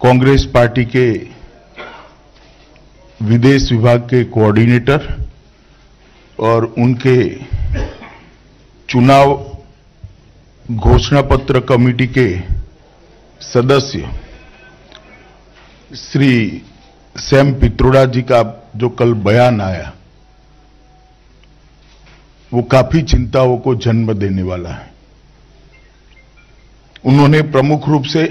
Congress party के विदेश विभाग के कोऑर्डिनेटर और उनके चुनाव घोषणा पत्र कमेटी के सदस्य श्री सैम पित्रोड़ा जी का जो कल बयान आया वो काफी चिंताओं को जन्म देने वाला है। उन्होंने प्रमुख रूप से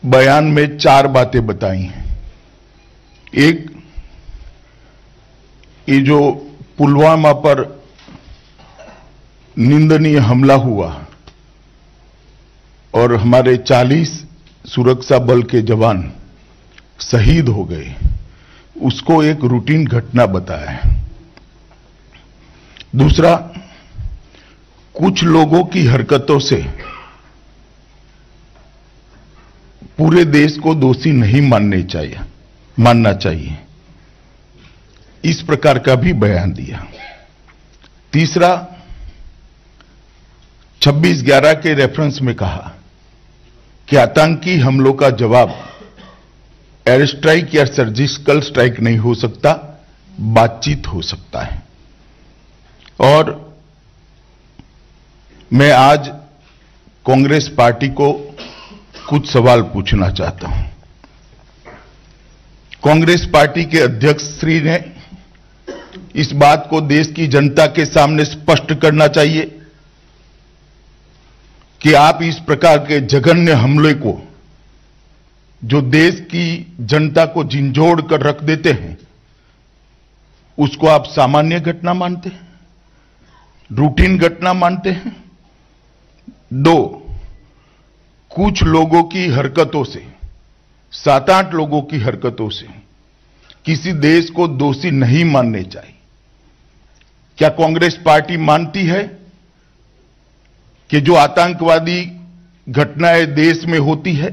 बयान में 4 बातें बताई हैं। एक, ये जो पुलवामा पर निंदनीय हमला हुआ और हमारे 40 सुरक्षा बल के जवान शहीद हो गए, उसको एक रूटीन घटना बताया है। दूसरा, कुछ लोगों की हरकतों से पूरे देश को दोषी नहीं मानना चाहिए, इस प्रकार का भी बयान दिया। तीसरा, 26/11 के रेफरेंस में कहा कि आतंकी हमलों का जवाब एयर स्ट्राइक या सर्जिकल स्ट्राइक नहीं हो सकता, बातचीत हो सकता है। और मैं आज कांग्रेस पार्टी को कुछ सवाल पूछना चाहता हूं। कांग्रेस पार्टी के अध्यक्ष श्री ने इस बात को देश की जनता के सामने स्पष्ट करना चाहिए कि आप इस प्रकार के जघन्य हमले को, जो देश की जनता को झिंझोड़ कर रख देते हैं, उसको आप सामान्य घटना मानते हैं, रूटीन घटना मानते हैं। 2, कुछ लोगों की हरकतों से, 7-8 लोगों की हरकतों से किसी देश को दोषी नहीं मानने चाहिए। क्या कांग्रेस पार्टी मानती है कि जो आतंकवादी घटनाएं देश में होती है,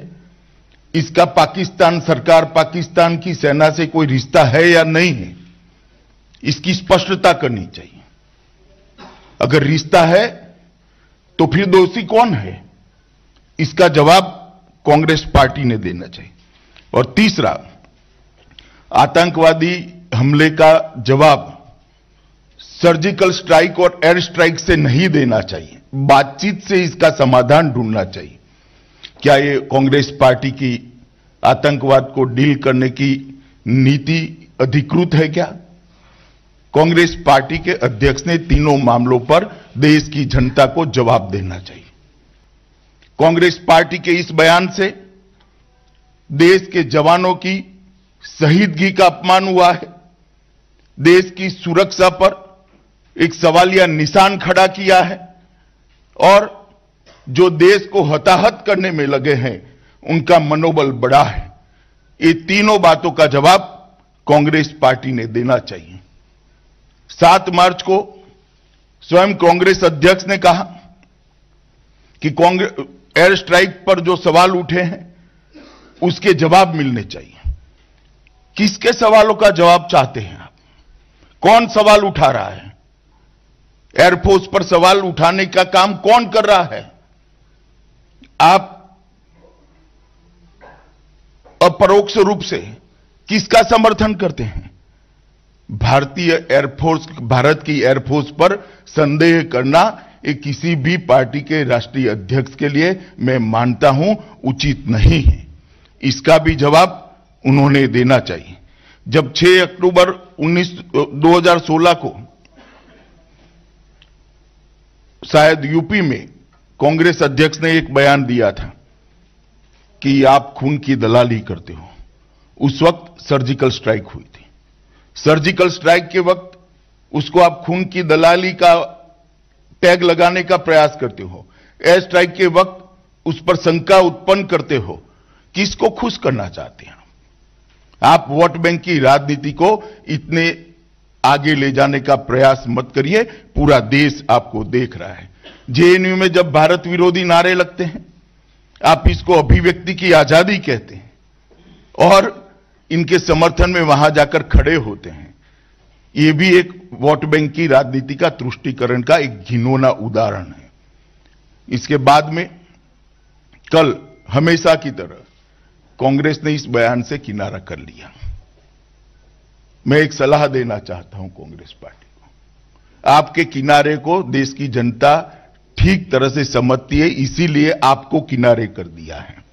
इसका पाकिस्तान सरकार, पाकिस्तान की सेना से कोई रिश्ता है या नहीं है? इसकी स्पष्टता करनी चाहिए। अगर रिश्ता है तो फिर दोषी कौन है, इसका जवाब कांग्रेस पार्टी ने देना चाहिए। और तीसरा, आतंकवादी हमले का जवाब सर्जिकल स्ट्राइक और एयर स्ट्राइक से नहीं देना चाहिए, बातचीत से इसका समाधान ढूंढना चाहिए। क्या ये कांग्रेस पार्टी की आतंकवाद को डील करने की नीति अधिकृत है क्या? कांग्रेस पार्टी के अध्यक्ष ने तीनों मामलों पर देश की जनता को जवाब देना चाहिए। कांग्रेस पार्टी के इस बयान से देश के जवानों की शहीदगी का अपमान हुआ है, देश की सुरक्षा पर एक सवालिया निशान खड़ा किया है, और जो देश को हताहत करने में लगे हैं उनका मनोबल बढ़ा है। ये तीनों बातों का जवाब कांग्रेस पार्टी ने देना चाहिए। 7 मार्च को स्वयं कांग्रेस अध्यक्ष ने कहा कि एयर स्ट्राइक पर जो सवाल उठे हैं उसके जवाब मिलने चाहिए। किसके सवालों का जवाब चाहते हैं आप? कौन सवाल उठा रहा है? एयरफोर्स पर सवाल उठाने का काम कौन कर रहा है? आप अपरोक्ष रूप से किसका समर्थन करते हैं? भारतीय एयरफोर्स, भारत की एयरफोर्स पर संदेह करना ये किसी भी पार्टी के राष्ट्रीय अध्यक्ष के लिए, मैं मानता हूं, उचित नहीं है। इसका भी जवाब उन्होंने देना चाहिए। जब 6 अक्टूबर 2016 को शायद यूपी में कांग्रेस अध्यक्ष ने एक बयान दिया था कि आप खून की दलाली करते हो, उस वक्त सर्जिकल स्ट्राइक हुई थी। सर्जिकल स्ट्राइक के वक्त उसको आप खून की दलाली का टैग लगाने का प्रयास करते हो, एयर स्ट्राइक के वक्त उस पर शंका उत्पन्न करते हो। किसको खुश करना चाहते हैं आप? वोट बैंक की राजनीति को इतने आगे ले जाने का प्रयास मत करिए, पूरा देश आपको देख रहा है। जेएनयू में जब भारत विरोधी नारे लगते हैं, आप इसको अभिव्यक्ति की आजादी कहते हैं और इनके समर्थन में वहां जाकर खड़े होते हैं। ये भी एक वोट बैंक की राजनीति का तुष्टीकरण का एक घिनौना उदाहरण है। इसके बाद में कल हमेशा की तरह कांग्रेस ने इस बयान से किनारा कर लिया। मैं एक सलाह देना चाहता हूं कांग्रेस पार्टी को, आपके किनारे को देश की जनता ठीक तरह से समझती है, इसीलिए आपको किनारे कर दिया है।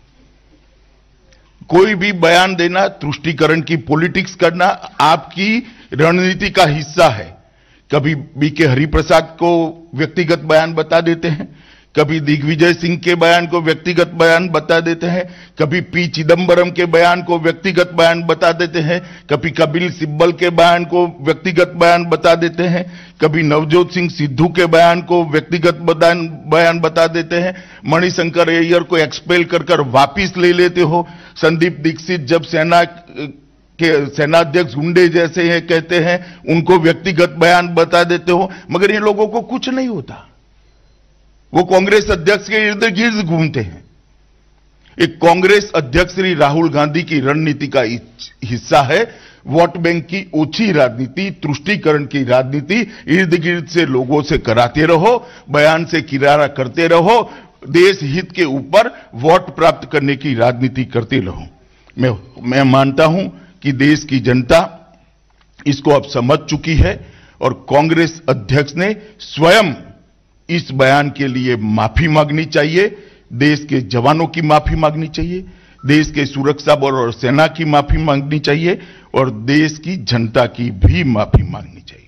कोई भी बयान देना, तुष्टीकरण की पॉलिटिक्स करना आपकी रणनीति का हिस्सा है। कभी बीके हरिप्रसाद को व्यक्तिगत बयान बता देते हैं, कभी दिग्विजय सिंह के बयान को व्यक्तिगत बयान बता देते हैं, कभी पी चिदंबरम के बयान को व्यक्तिगत बयान बता देते हैं, कभी कपिल सिब्बल के बयान को व्यक्तिगत बयान बता देते हैं, कभी नवजोत सिंह सिद्धू के बयान को व्यक्तिगत बयान बता देते हैं, मणिशंकर अय्यर को एक्सपेल कर वापिस ले लेते हो, संदीप दीक्षित जब सेनाध्यक्ष गुंडे जैसे हैं कहते हैं उनको व्यक्तिगत बयान बता देते हो, मगर ये लोगों को कुछ नहीं होता। वो कांग्रेस अध्यक्ष के इर्द गिर्द घूमते हैं। एक कांग्रेस अध्यक्ष श्री राहुल गांधी की रणनीति का हिस्सा है वोट बैंक की ओछी राजनीति, तुष्टीकरण की राजनीति, इर्द गिर्द से लोगों से कराते रहो, बयान से किनारा करते रहो, देश हित के ऊपर वोट प्राप्त करने की राजनीति करते रहो। मैं मानता हूं कि देश की जनता इसको अब समझ चुकी है और कांग्रेस अध्यक्ष ने स्वयं इस बयान के लिए माफी मांगनी चाहिए, देश के जवानों की माफी मांगनी चाहिए, देश के सुरक्षा बल और सेना की माफी मांगनी चाहिए और देश की जनता की भी माफी मांगनी चाहिए।